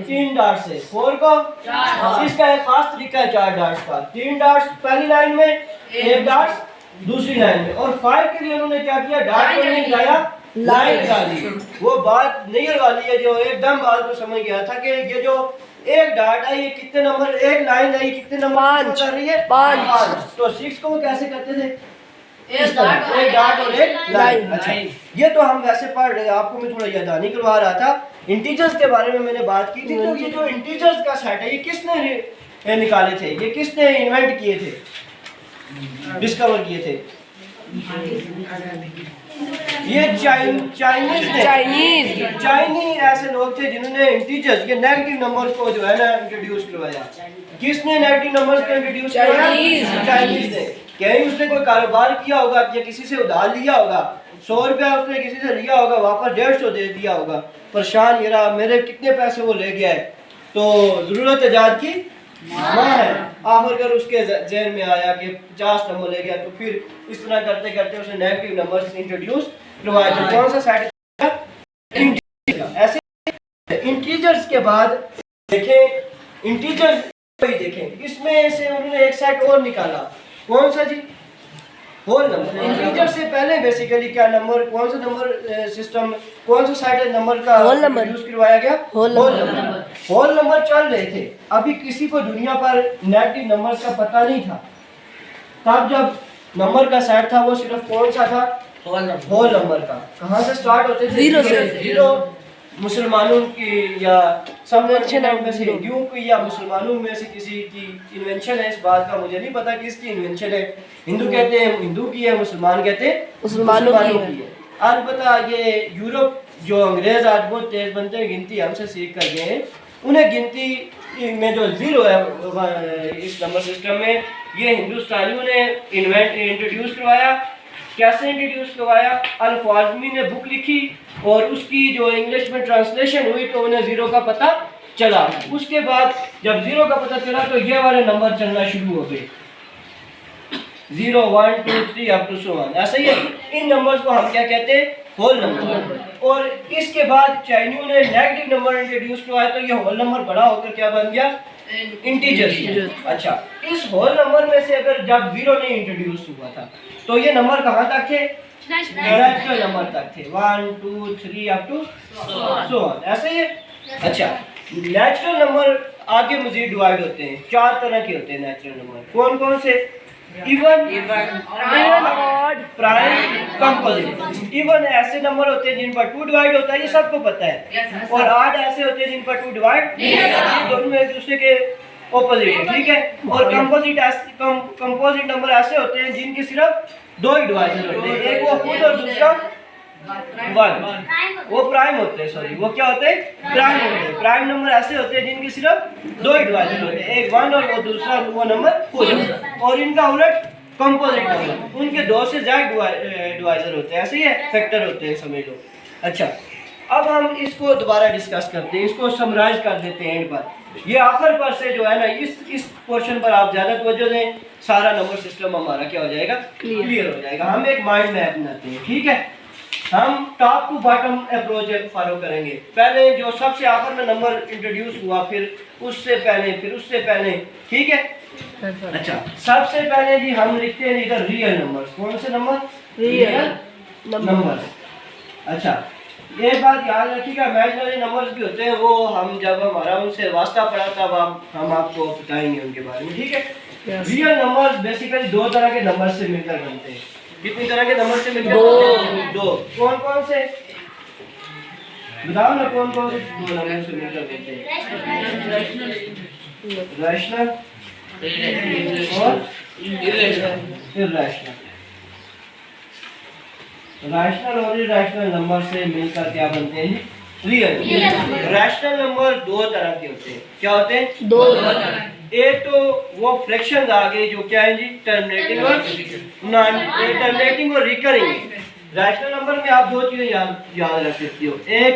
3 डार्ट से, 4 को 4। इसका एक खास तरीका है 4 डार्ट्स का। 3 डार्ट्स पहली लाइन में, 1 डार्ट दूसरी लाइन में। और 5 के लिए उन्होंने क्या किया? डार्ट को नहीं लगाया, लाइन लगा दी। वो बात नहीं वाली है जो एकदम बात को समझ गया था कि ये जो एक डार्ट है ये कितने नंबर, एक लाइन है ये कितने नंबर कर रही है? 5। तो 6 को वो कैसे करते थे? एक डार्ट और एक लाइन। अच्छा, ये तो हम वैसे पढ़ रहे, आपको मैं थोड़ा याद नहीं करवा रहा था। इंटीजर्स के बारे में मैंने बात की थी, तो ये जो इंटीजर्स का सेट है ये किसने निकाले थे? ये किसने इन्वेंट किए थे, डिस्कवर किए थे? ये चाइनीज ऐसे लोग थे जिन्होंने इंटीजर्स, ये नेगेटिव नंबर को जो है ना इंट्रोड्यूस करवाया। किसने नेगेटिव नंबर्स को इंट्रोड्यूस करवाया? चाइनीज ने। कहीं उसने कोई कारोबार किया होगा या किसी से उधार लिया होगा, 100 रुपया उसने किसी से लिया होगा, वापस 150 दे दिया होगा, परेशान, ये रहा मेरे कितने पैसे वो ले गया है, तो जरूरत इजाद की माँ है। आखिरकार उसके जहन में आया कि 50 नंबर ले गया, तो फिर इस तरह करते करते उसने नेगेटिव नंबर्स इंट्रोड्यूस करवाया। तो कौन सा सेट? ऐसे इंटीजर्स के बाद देखें, इंटीजर्स देखें, इसमें से उन्होंने एक सेट और निकाला। कौन सा जी? Whole number. इंटीजर से पहले बेसिकली क्या नंबर, कौन सा नंबर सिस्टम, कौन सा साइड नंबर का होल नंबर यूज करवाया गया? Whole number. होल नंबर चल रहे थे, अभी किसी को दुनिया पर नेगेटिव नंबर्स का पता नहीं था। तब जब नंबर का सेट था वो सिर्फ कौन सा था? होल नंबर का। कहाँ से स्टार्ट होते थे? जीरो से। जीरो मुसलमानों की या सब Invention of में से zero। हिंदुओं की या मुसलमानों में से किसी की इन्वेंशन है, इस बात का मुझे नहीं पता किसकी इन्वेंशन है। हिंदू कहते हैं हिंदू की है, मुसलमान कहते हैं मुसलमानों की है। अलबत्ता ये यूरोप जो अंग्रेज आज बहुत तेज बनते हैं, गिनती हमसे सीख कर गए हैं, उन्हें गिनती में जो जीरो है इस नंबर सिस्टम में, ये हिंदुस्तानियों ने इंट्रोड्यूस करवाया। कैसे इंट्रोड्यूस करवाया? अल-ख्वारिज़मी ने बुक लिखी और उसकी जो इंग्लिश में ट्रांसलेशन हुई तो उन्हें जीरो का पता चला। उसके बाद जब जीरो का पता चला तो ये वाले नंबर चलना शुरू हो गए, 0 1 2 3 अप टू सो ऑन। ऐसे ही इन नंबर्स को हम क्या कहते हैं? Whole number. और इसके बाद चाइनियों ने नेगेटिव नंबर इंट्रोड्यूस करवाया तो ये होल नंबर बड़ा होकर क्या बन गया? इंटीजर। अच्छा, इस होल नंबर में से अगर जब जीरो नहीं इंट्रोड्यूस हुआ था तो ये नंबर कहाँ तक थे? नेचुरल नंबर तक थे, 1 2 3 अप टू सो ऑन। ऐसे ही अच्छा, नेचुरल नंबर आगे मजीद डिवाइड होते हैं, 4 तरह के होते हैं नेचुरल नंबर। कौन कौन से? Even, odd, prime, composite. Even ऐसे नंबर होते हैं जिन पर 2 डिवाइड होता है, ये सबको पता है, और ऑड ऐसे होते हैं जिन पर 2 डिवाइड नहीं होता, ये दोनों एक दूसरे के ऑपोजिट है, ठीक है। और कंपोजिट नंबर ऐसे होते हैं जिनके सिर्फ 2 ही डिवाइजर होते हैं, एक वो खुद और दूसरा 1। वो प्राइम होते हैं, सॉरी वो क्या होते हैं? प्राइम होते हैं। प्राइम नंबर ऐसे होते हैं जिनके सिर्फ 2 ही डिवाइजर होते हैं, एक 1 और वो दूसरा वो नंबर खुद। और इनका उलट कंपोजिट नंबर, उनके 2 से ज्यादा डिवाइजर होते हैं, ऐसे ही फैक्टर होते हैं, समझ लो। अच्छा, अब हम इसको दोबारा डिस्कस करते हैं, इसको समराइज कर देते हैं एंड पर। ये आखिर पर से जो है ना, इस पोर्शन पर आप ज़्यादा तवज्जो दें, सारा नंबर सिस्टम हमारा क्या हो जाएगा? क्लियर हो जाएगा। हम एक माइंड मैप बनाते हैं, ठीक है। हम top to bottom approach follow करेंगे। पहले जो सबसे आखिर में नंबर इंट्रोड्यूस हुआ, फिर उससे पहले, फिर उससे पहले, ठीक है। अच्छा, सबसे पहले जी हम लिखते हैं इधर रियल नंबर। कौन से नंबर? Real number. अच्छा, ये बात याद रखिएगा, इमेजिनरी नंबर्स भी होते हैं, वो हम जब हमारा उनसे वास्ता पड़ा तब हम आपको बताएंगे उनके बारे में, ठीक है। रियल नंबर्स बेसिकली 2 तरह के नंबर से मिलकर बनते हैं। कितनी तरह के नंबर से मिलकर? 2। कौन कौन से? बताओ ना, कौन कौन से 2 नंबर से मिलकर बनते हैं? रैशनल और इर्रेशनल। रैशनल और इर्रेशनल नंबर से मिलकर क्या बनते हैं? रियल। रैशनल नंबर 2 तरह के होते हैं। क्या होते हैं? 2। एक तो वो फ्रैक्शंस आ गए जो क्या है जी? टर्मिनेटिंग और नॉन टर्मिनेटिंग और रिकरिंग। रैशनल नंबर में आप 2 चीजें याद रख सकते हो, एक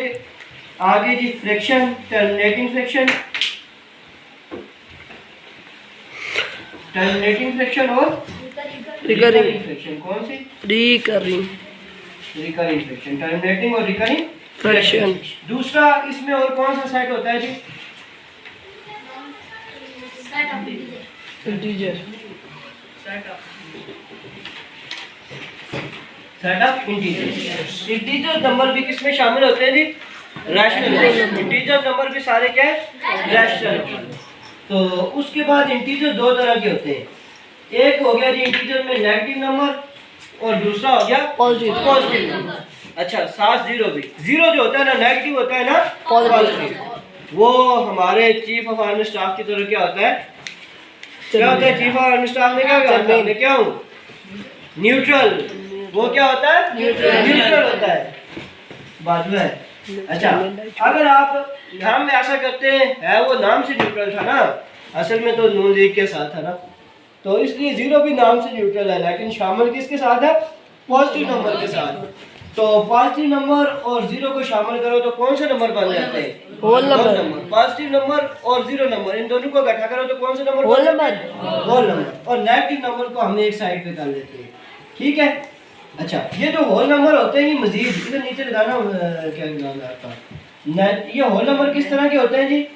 आगे जी fraction, terminating fraction, terminating fraction और रिकरिंग फ्रैक्शन। कौन सी? रिकरिंग फ्रैक्शन, टर्मिनेटिंग और रिकरिंग फ्रैक्शन। दूसरा इसमें और कौन सा सेट होता है जी? Integer. Set of integer. Integer number भी किसमें शामिल होते हैं जी? रैशनल। इंटीजर नंबर भी सारे क्या है? रैशनल। तो उसके बाद इंटीजर 2 तरह के होते हैं, एक हो गया जी इंटीजर में नेगेटिव नंबर और दूसरा हो गया पॉजिटिव नंबर। अच्छा, साथ जीरो भी, जीरो जो होता है ना नेगेटिव होता है ना पॉजिटिव। वो हमारे चीफ ऑफ आर्मी स्टाफ की तरह क्या होता है? क्या होता है? चीफ ऑफ आर्मी स्टाफ में क्या होता है? क्या हूँ? न्यूट्रल। वो क्या होता है? न्यूट्रल होता है, बाजू है। अच्छा, अगर आप नाम में ऐसा करते हैं, वो नाम से न्यूट्रल था ना, असल में तो नून लीग के साथ था ना, तो इसलिए जीरो भी नाम से न्यूट्रल है, लेकिन शामिल किसके साथ है? पॉजिटिव नंबर के साथ। तो पॉजिटिव नंबर और जीरो को शामिल करो तो कौन से नंबर बन जाते हैं? Whole number. पॉजिटिव नंबर और जीरो नंबर, इन दोनों को इकट्ठा करो तो कौन से number? Whole number. Whole number. और नेगेटिव नंबर को हमने एक साइड पे कर लेते हैं, ठीक है। अच्छा, ये जो होल नंबर होते हैं, ये मजीद इधर नीचे लगाना, क्या नाम है आपका? ये होल नंबर किस तरह के होते हैं जी?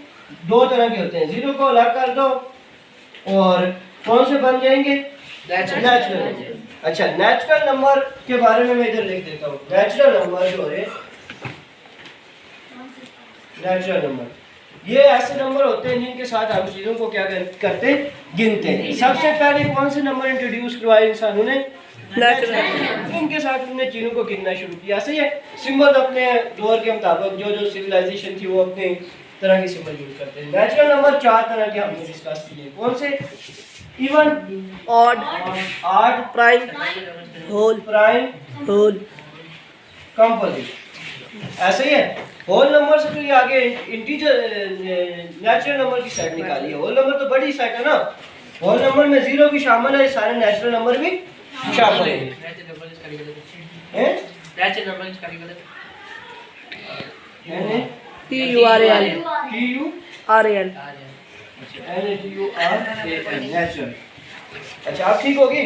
2 तरह के होते हैं। जीरो को अलग कर दो और कौन से बन जाएंगे? नेचुरल। अच्छा, नेचुरल नंबर के बारे में मैं इधर लिख देता हूँ। नेचुरल नंबर जो है, नेचुरल नंबर ये ऐसे नंबर होते हैं जिनके साथ हम चीज़ों को क्या करते गिनते हैं। सबसे पहले कौन से नंबर इंट्रोड्यूस करवाए इंसानों ने? नेचुरल। इनके साथ उन्होंने चीज़ों को गिनना शुरू किया। सही है। सिंबल अपने दौर के मुताबिक जो जो सिविलाइजेशन थी वो अपने तरह के सिंबल यूज करते हैं। नेचुरल नंबर 4 तरह के हमने डिस्कस किए। कौन से? Even, odd, odd, prime, whole, prime, whole, composite. ऐसे ही है। होल नंबर से तो ये आगे इंटीजर नेचुरल नंबर की सेट निकाली है। होल नंबर तो बड़ी सेट है ना। होल नंबर में 0 भी शामिल है, सारे नेचुरल नंबर भी शामिल है। TURAL, TURAL natural. अच्छा, आप ठीक होगी?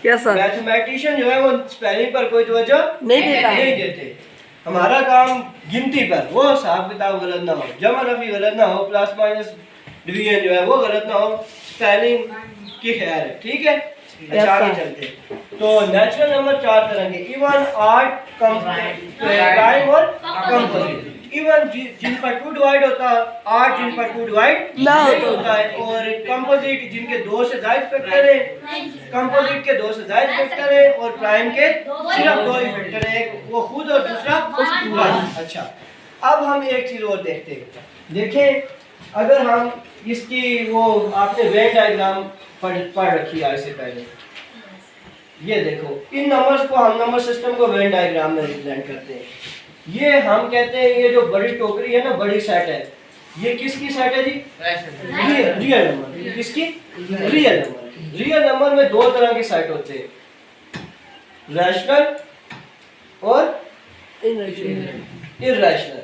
यस सर, मैथमेटिशियन जो है वो स्पेलिंग पर कोई तवज्जो नहीं देते। हमारा काम गिनती पर, वो हिसाब किताब गलत ना हो, जमा नफी गलत ना हो, प्लस माइनस डिवीजन जो है वो गलत ना हो, स्पेलिंग की खैर है। ठीक है। अच्छा, आगे चलते हैं। तो नेचुरल नंबर 4 तरह के, इवन, ऑड, प्राइम और कंपोजिट। इवन जिन पर 2 डिवाइड होता है, ऑड जिन पर 2 डिवाइड ना होता है, और कंपोजिट जिनके 2 से ज्यादा फैक्टर है, कंपोजिट के 2 से ज्यादा फैक्टर है, और प्राइम के सिर्फ 2 ही फैक्टर है, एक वो खुद और दूसरा उसका। अच्छा, अब हम एक चीज और देखते हैं। देखें, अगर हम इसकी वो आपने वेन डायग्राम पढ़ रखी है इससे पहले, ये देखो, इन नंबर्स को हम नंबर सिस्टम को वेन डायग्राम में रिप्रेजेंट करते हैं। ये हम कहते हैं ये जो बड़ी टोकरी है ना, बड़ी सेट है, ये किसकी सेट है जी? Real number. किसकी? Real number. रियल नंबर में 2 तरह के सेट होते हैं, रैशनल और इरैशनल।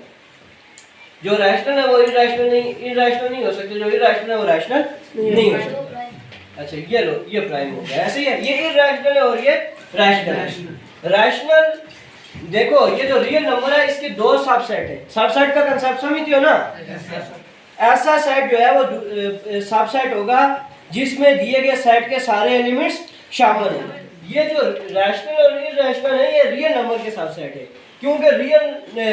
जो रैशनल है वो इरैशनल नहीं हो सकते, जो इरैशनल है वो रैशनल नहीं हो सकता। अच्छा, ये लो, ये प्राइम हो गया। ऐसे ही है, ये इरैशनल है और ये रैशनल है। रैशनल देखो, ये जो रियल नंबर है इसके 2 सबसेट है। सबसेट का कंसेप्ट समझते हो ना? ऐसा सेट जो है वो सबसेट होगा जिसमें दिए गए सेट के सारे एलिमेंट्स शामिल हैं। ये जो रैशनल और इरैशनल है ये रियल नंबर के सबसेट है, क्योंकि रियल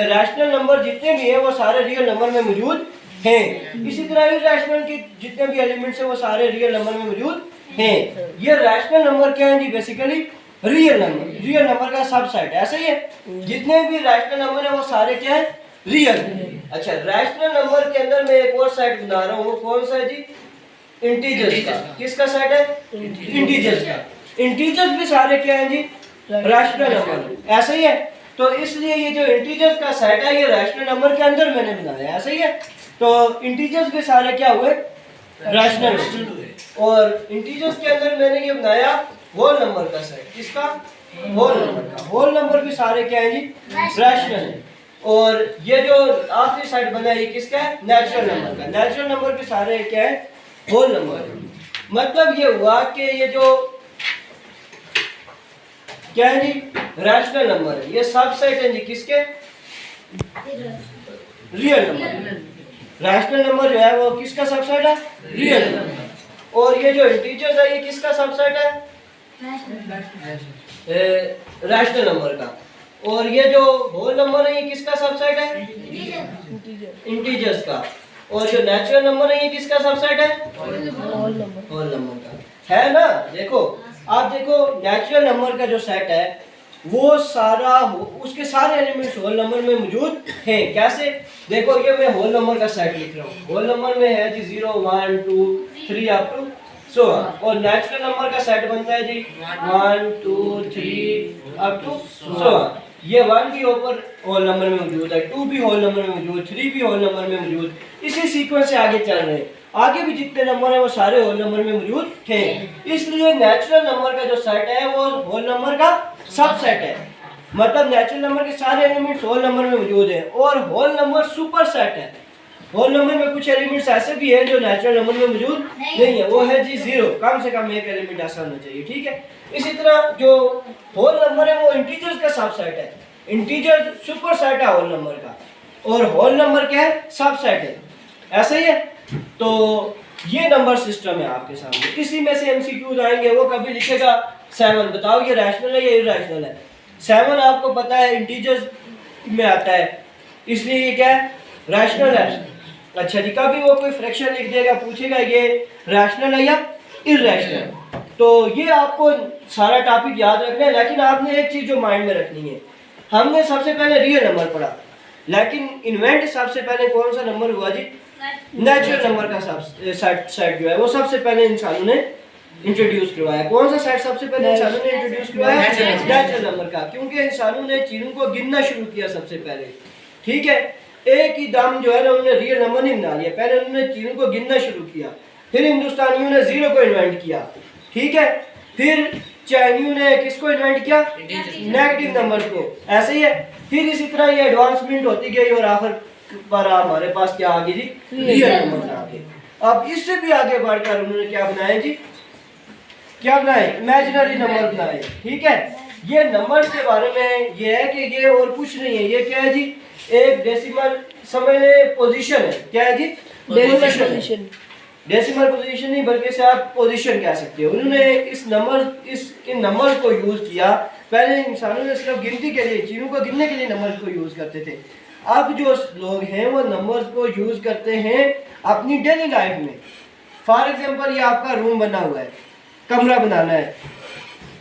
रैशनल नंबर जितने भी हैं वो सारे रियल नंबर में मौजूद हैं। इसी तरह इरैशनल के जितने भी एलिमेंट्स हैं वो सारे रियल नंबर में मौजूद हैं। ये रैशनल नंबर क्या है जी? बेसिकली रियल नंबर का सबसेट। ऐसे ही है, जितने भी रैशनल नंबर है वो सारे क्या है? रियल। अच्छा, रैशनल नंबर के अंदर मैं एक और सेट बना रहा हूँ, वो कौन सा है जी? इंटीजर्स का। किसका सेट है? इंटीजर्स का। इंटीजर्स भी सारे क्या है जी? Rational number. ऐसे ही है, तो इसलिए ये जो इंटीजर्स का सेट है ये रैशनल नंबर के अंदर मैंने बनाया। ऐसे ही है, तो इंटीजर्स भी सारे क्या हुए? रैशनल। और इंटीजर्स के अंदर मैंने ये बनाया होल नंबर का सेट। किसका? होल नंबर का। होल नंबर भी सारे क्या है जी? रैशनल है। और ये जो आखिरी सेट बना है ये किसका है? नेचुरल नंबर का। नेचुरल नंबर भी सारे क्या है? Whole number. मतलब ये हुआ कि ये जो क्या है जी? रैशनल नंबर है, ये सबसेट है जी किसके? Real number. रैशनल नंबर जो है वो किसका सबसेट है? Real number. और ये जो इंटीजर्स है ये किसका सबसेट है? रैशनल नंबर का। और ये जो होल नंबर है ये किसका सबसेट है? इंटीजर्स का। और जो नेचुरल नंबर है ये किसका सबसेट है? होल नंबर का। है ना? देखो, आप देखो, नेचुरल नंबर का जो सेट है वो सारा उसके सारे एलिमेंट्स होल नंबर में मौजूद हैं। कैसे? देखो, ये मैं होल नंबर का सेट लिख रहा हूँ। होल नंबर में है जी 0 1 2 3 अप टू 16। और नेचुरल नंबर का सेट बनता है जी 1 2 3 अप टू 16। ये 1 भी ऊपर होल नंबर में मौजूद है, 2 भी होल नंबर में मौजूद, 3 भी होल नंबर में मौजूद। इसी सीक्वेंस से आगे चल रहे हैं। आगे भी जितने नंबर हैं वो सारे होल नंबर में मौजूद हैं। इसलिए नेचुरल नंबर का जो सेट है वो होल नंबर का सबसेट है। मतलब नेचुरल नंबर के सारे एलिमेंट्स होल नंबर में मौजूद हैं। और होल नंबर सुपर सेट है। होल नंबर में कुछ एलिमेंट्स ऐसे भी हैं जो नेचुरल नंबर में मौजूद नहीं है, वो है जी 0। कम से कम एक एलिमेंट ऐसा होना चाहिए। ठीक है। इसी तरह जो होल नंबर है वो इंटीजर्स का सबसेट है। इंटीजर सुपर सेट है होल नंबर का, और होल नंबर क्या है? सबसेट है। ऐसे ही है। तो ये नंबर सिस्टम है आपके सामने, इसी में से एमसीक्यूज आएंगे। वो कभी लिखेगा 7, बताओ ये रैशनल है या इरैशनल है। 7 आपको पता है इंटीजर्स में आता है, इसलिए ये क्या है, रैशनल है। अच्छा जी, कभी वो कोई फ्रैक्शन लिख देगा, पूछेगा ये रैशनल है या इरैशनल। तो ये आपको सारा टॉपिक याद रखना है, लेकिन आपने एक चीज़ जो माइंड में रखनी है, हमने सबसे पहले रियल नंबर पढ़ा, लेकिन इन्वेंट सबसे पहले कौन सा नंबर हुआ जी, नेचुरल नंबर का सेट जो है वो सबसे पहले इंसानों ने इंट्रोड्यूस करवाया। कौन सा सेट सबसे पहले इंसानों ने इंट्रोड्यूस करवाया, नेचुरल नंबर का, क्योंकि इंसानों ने चीज़ों को गिनना शुरू किया सबसे पहले। ठीक है, एक ही दम जो है ना उन्होंने रियल नंबर नहीं बना लिया, पहले उन्होंने चीज़ों को गिनना शुरू किया। फिर हिंदुस्तानियों ने जीरो को इन्वेंट किया, ठीक है। फिर चाइनियों ने किसको इन्वेंट किया, नेगेटिव नंबर्स को, ऐसे ही है। फिर इसी तरह ये एडवांसमेंट होती गई और आखिर पर हमारे पास क्या आ गई जी, रियल नंबर आ गए। अब इससे भी आगे बढ़कर उन्होंने क्या बनाया जी, क्या बनाए, इमेजिनरी नंबर बनाए। ठीक है, ये नंबर्स के बारे में ये है कि ये और कुछ नहीं है, ये क्या है जी, एक डेसिमल समझ ले पोजीशन है। क्या है जी, पोजीशन। डेसिमल पोजीशन नहीं बल्कि से आप पोजीशन कह सकते हो। उन्होंने इन नंबर को यूज किया। पहले इंसानों ने सिर्फ गिनती के लिए, चीज़ों को गिनने के लिए नंबर को यूज करते थे। अब जो लोग हैं वो नंबर्स को यूज करते हैं अपनी डेली लाइफ में। फॉर एग्जांपल ये आपका रूम बना हुआ है, कमरा बनाना है,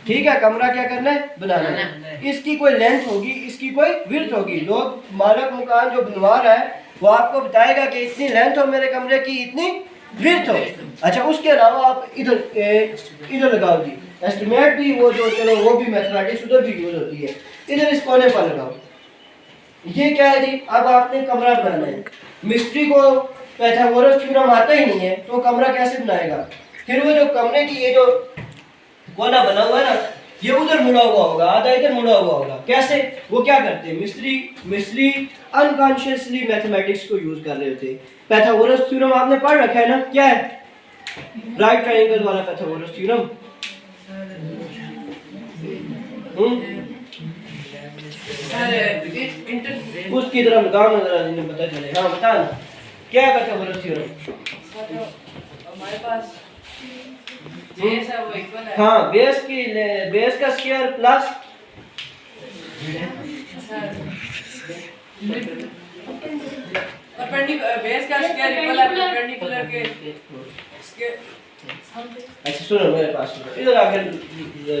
ठीक है, कमरा क्या करना है, बनाना है। इसकी कोई लेंथ होगी, इसकी कोई विड्थ होगी। लोग मालिक मकान जो बनवा रहा है वो आपको बताएगा कि इतनी लेंथ हो मेरे कमरे की, इतनी विड्थ हो। अच्छा, उसके अलावा आप इधर लगाओ जी, एस्टिमेट भी वो जो, चलो वो भी मैथमेटिक्स उधर भी यूज होती है, इधर इस कोने पर लगाओ। ये क्या है जी, अब आपने कमरा बनाना है। मिस्त्री को पाइथागोरस थ्योरम आता ही नहीं है तो कमरा कैसे बनाएगा। फिर वो जो कमरे की ये जो कोना बना हुआ है ना, ये उधर मुड़ा हुआ होगा, आधा इधर मुड़ा हुआ होगा। कैसे, वो क्या करते हैं, मिस्त्री अनकॉन्शियसली मैथमेटिक्स को यूज कर रहे होते। पाइथागोरस थ्योरम आपने पढ़ रखा है ना, क्या है, राइट ट्रायंगल वाला पाइथागोरस थ्योरम। उसकी तरफ लगाओ ना जरा, जिन्हें पता चले। हाँ बता ना, क्या है पाइथागोरस थ्योरम। हमारे पास बेस है वो इक्वल है। हाँ, बेस का स्क्वायर प्लस बेस का स्क्वायर इक्वल है परपेंडिकुलर के अच्छा सुनो, मेरे पास सुनो, इधर आगे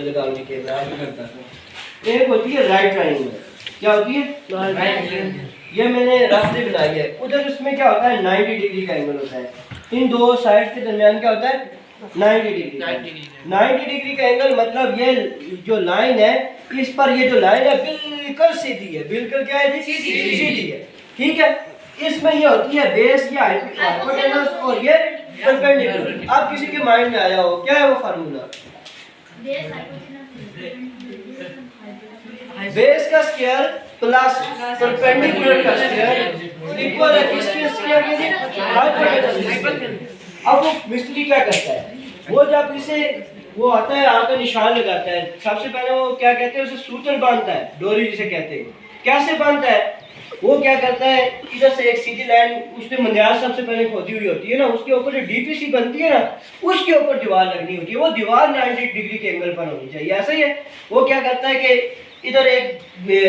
लगाओ जी कैमरा, आगे करता हूं। एक होती है राइट ट्रायंगल, क्या होती है, राइट ट्रायंगल। ये मैंने रफली बनाई है। उधर उसमें क्या होता है, 90 डिग्री का एंगल होता है। इन दो साइड के दरमियान क्या होता है, 90 डिग्री। 90 डिग्री का एंगल मतलब ये जो लाइन है, इस पर ये जो लाइन है बिल्कुल सीधी है, बिल्कुल क्या है जी, सीधी है। ठीक है, इसमें ये होती है बेस या हाइपोटेनस और ये परपेंडिकुलर। अब किसी के माइंड में आया हो, क्या है वो फार्मूला, बेस का स्क्वायर प्लस परपेंडिकुलर का स्क्वायर इक्वल है किसके स्क्वायर के, हाइपोटेनस के स्क्वायर। अब वो मिस्त्री क्या करता है, वो जब इसे वो आता है आगे निशान लगाता है, सबसे पहले वो क्या कहते हैं, उसे सूत्र बांधता है, डोरी जिसे कहते हैं। कैसे बांधता है, वो क्या करता है, इधर से एक सीधी लाइन, उसमें मंदियार सबसे पहले खोदी हुई होती है ना, उसके ऊपर जो डीपीसी बनती है ना, उसके ऊपर दीवार लगनी होती है। वो दीवार 90 डिग्री के एंगल पर होनी चाहिए। ऐसा ही है, वो क्या करता है कि इधर एक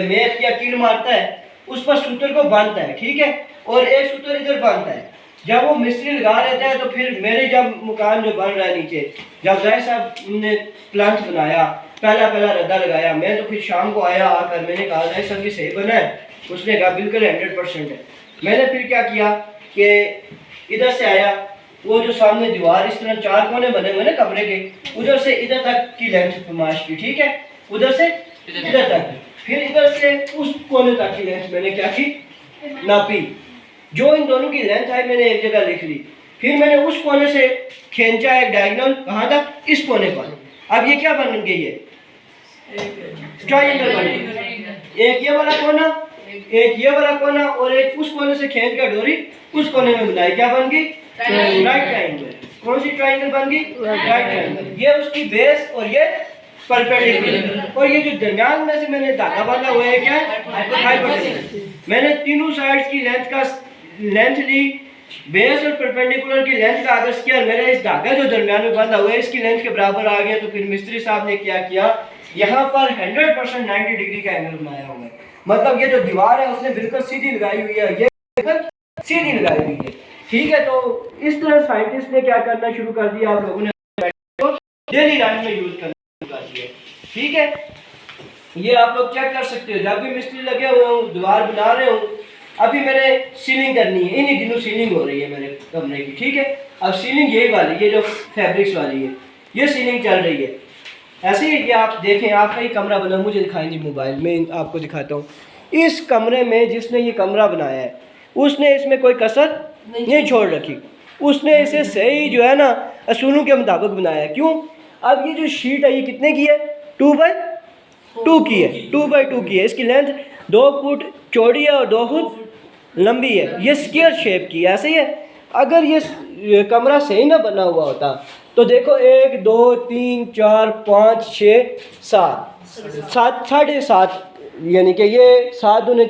मेथ या कील मारता है, उस पर सूत्र को बांधता है, ठीक है, और एक सूत्र इधर बांधता है। जब वो मिस्त्री लगा रहता है तो फिर मेरे जब मकान जो बन रहा है नीचे, जब जाहिर साहब ने प्लांट बनाया, पहला रद्दा लगाया, मैं तो फिर शाम को आया, आकर मैंने कहा जाहिर साहब ये सही बना है। उसने कहा बिल्कुल 100% है। मैंने फिर क्या किया कि इधर से आया, वो जो सामने दीवार इस तरह 4 कोने बने हुए ना कमरे के, उधर से इधर तक की लेंथ फरमाइश की, ठीक है, उधर से इधर तक। फिर इधर से उस कोने तक की लेंथ मैंने क्या की, नापी। जो इन दोनों की लेंथ है मैंने एक जगह लिख ली। फिर मैंने उस कोने से खींचा एक डायगोनल, कहाँ तक, इस कोने पर। अब ये क्या बन गई है, ट्रायंगल बन गई। एक ये वाला कोना, एक ये वाला कोना, और एक उस कोने से खींच कर डोरी उस कोने में बनाई, क्या बन गई, राइट ट्रायंगल। कौन सी ट्रायंगल बन गई, राइट ट्रायंगल। ये उसकी बेस और ये परपेंडिकुलर, और ये जो दरमियान में से मैंने धागा बांधा हुआ है क्या, हाइपोटेनस। मैंने तीनों साइड्स की लेंथ ली, बेस और परपेंडिकुलर की लेंथ का अगर स्क्वायर मेरा इस धागा जो दरमियान में बंधा हुआ है इसकी लेंथ के बराबर आ गया, तो फिर मिस्त्री साहब ने क्या किया, यहाँ पर 100% 90 डिग्री का एंगल बनाया हुआ है। मतलब ये जो दीवार है उसने बिल्कुल सीधी लगाई हुई है, ये बिल्कुल सीधी लगाई हुई है। ठीक है, तो इस तरह साइंटिस्ट ने क्या करना शुरू कर दिया, आप लोगों ने डेली लाइफ में यूज करना शुरू कर दिया। ठीक है, ये आप लोग चेक कर सकते हो, जब भी मिस्त्री लगे हुए हो, दीवार बना रहे हो, अभी मैंने सीलिंग करनी है, इन्हीं दिनों सीलिंग हो रही है मेरे कमरे की। ठीक है, अब सीलिंग यही वाली, ये जो फैब्रिक्स वाली है, ये सीलिंग चल रही है। ऐसे ही कि आप देखें, आपका ही कमरा बना, मुझे दिखाएंगे मोबाइल में, आपको दिखाता हूँ। इस कमरे में जिसने ये कमरा बनाया है उसने इसमें कोई कसर नहीं छोड़ रखी, उसने इसे सही जो है ना असूलों के मुताबिक बनाया है। क्यों? अब ये जो शीट है ये कितने की है, 2x2 की है, 2x2 की है। इसकी लेंथ 2 फुट चौड़ी है और 2 फुट लंबी है, ये स्क्वायर शेप की है। ऐसे ही है, अगर ये कमरा सही ना बना हुआ होता तो देखो 1 2 3 4 5 6 7 7 7.5, यानी कि ये 7 दूने